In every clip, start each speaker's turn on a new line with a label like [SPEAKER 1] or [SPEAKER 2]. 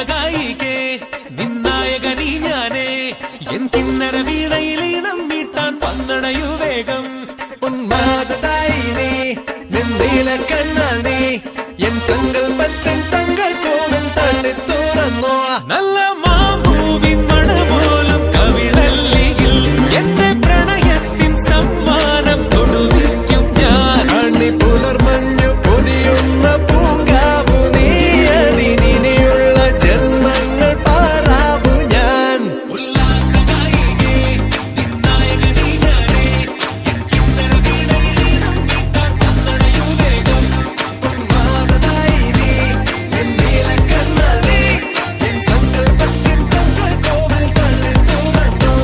[SPEAKER 1] സഹായിക്കേ നിന്നായകനീ ഞാനേ എൻ കിന്നര വീണയിലീണം മീട്ടാൻ വന്നണയു വേഗം
[SPEAKER 2] ഉന്മാദായി നീ നിന്നീല കണ്ണാൽ നീ എൻ സങ്കൽപ്പത്തിൻ തങ്കൾ കോവിൽ തള്ളി തുറന്നോ
[SPEAKER 1] നല്ല മാമ്പൂവിൻ മണപോലും കവിളല്ലിയിൽ എന്റെ പ്രണയത്തിൻ സമ്മാനം തൊടുവിക്കും ഞാൻ
[SPEAKER 2] അണി പുലർമഞ്ഞു പൊതിയുന്ന പൂങ്കാവു നീ അതിനിയുള്ള ജന്മങ്ങൾ പാറാവു ഞാൻ
[SPEAKER 1] ഉല്ലാസനായികേ നിന്നായകനീ ഞാനേ എൻ കിന്നര വീണയിലീണം മീട്ടാൻ വന്നണയു വേഗം
[SPEAKER 2] ഉന്മാദായി നീ നിന്നീല കണ്ണാൽ നീ എൻ സങ്കൽപ്പത്തിൻ തങ്കൾ കോവിൽ തള്ളി തുറന്നോ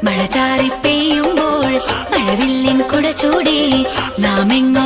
[SPEAKER 3] മഴ ചാറി പെയ്യുമ്പോൾ മഴവില്ലിൻ കുട ചൂടി നാം എങ്ങോ